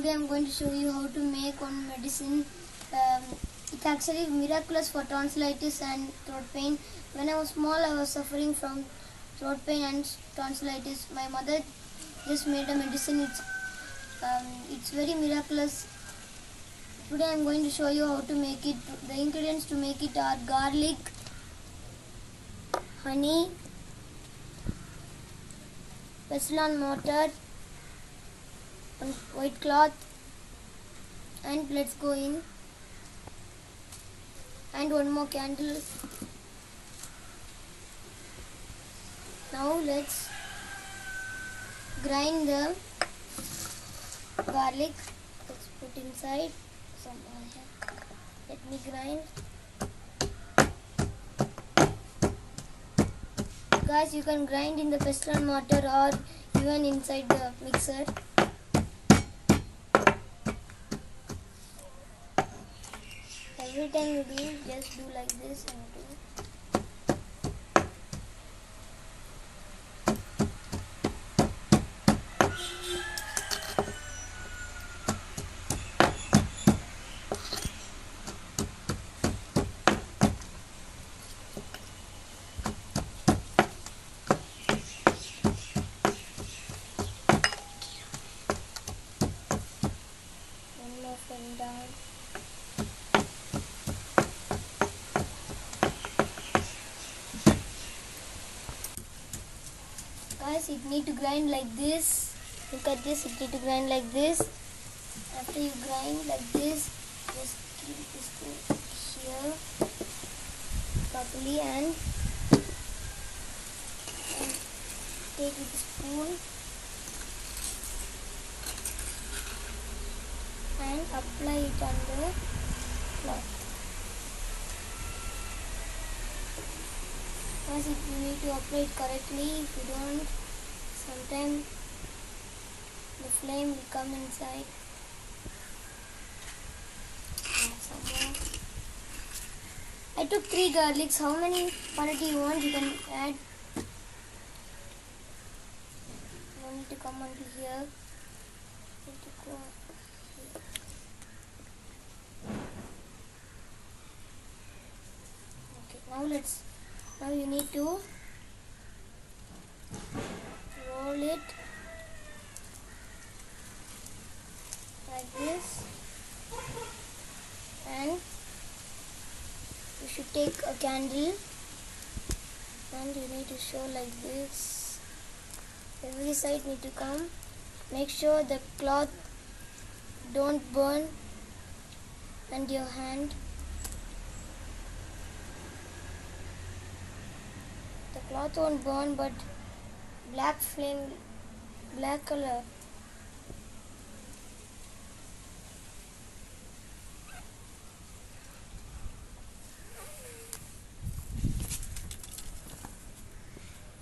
Today I'm going to show you how to make one medicine. It's actually miraculous for tonsillitis and throat pain. When I was small, I was suffering from throat pain and tonsillitis. My mother just made a medicine. It's very miraculous. Today I'm going to show you how to make it. The ingredients to make it are garlic, honey, pestle and mortar, one white cloth, and let's go in. And one more candle. Now let's grind the garlic. Let's put inside some oil. Let me grind. Guys, you can grind in the pestle and mortar or even inside the mixer. Every time you do, just do like this and do. One more from down. Guys, it need to grind like this. Look at this, it need to grind like this. After you grind like this, just keep this thing here properly and take with a spoon and apply it on the cloth. Guys, you need to apply it correctly. If you don't, sometimes the flame will come inside. And some more. I took 3 garlics. How many quantity you want, you can add. You need to come onto here. You need to go here. Okay, now you need to roll it like this, and you should take a candle and you need to show like this. Every side need to come. Make sure the cloth don't burn and your hand. The cloth won't burn, but black flame, black color.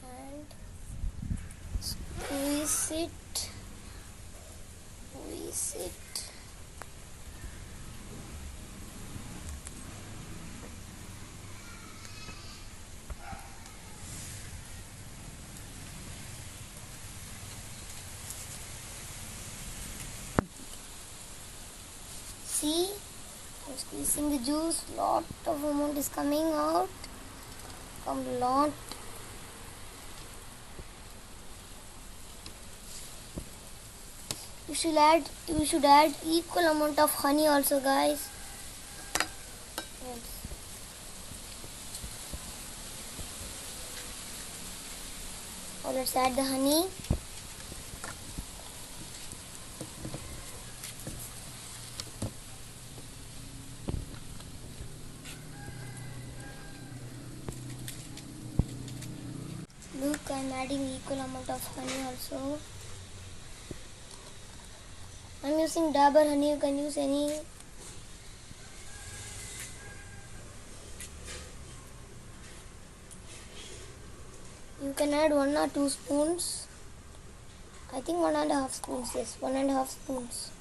And squeeze it. See, I'm squeezing the juice. Lot of amount is coming out. Come lot. You should add equal amount of honey also, guys. Yes. Now let's add the honey. Look, I'm adding equal amount of honey also. I'm using Dabur honey, you can use any. You can add 1 or 2 spoons. I think 1.5 spoons, yes, 1.5 spoons.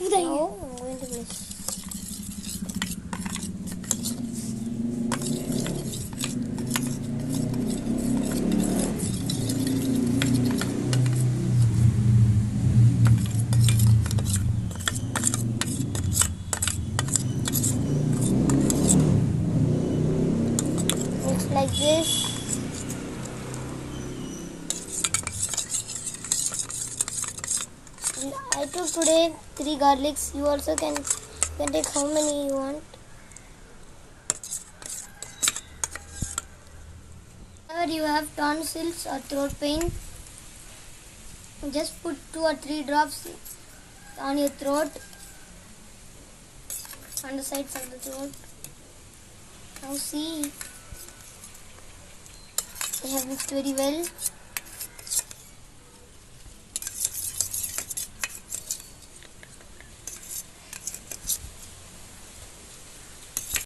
Now I'm going to mix. I took today 3 garlics. You also can take how many you want. Whenever you have tonsils or throat pain, just put 2 or 3 drops on your throat, on the sides of the throat. Now see, they have mixed very well.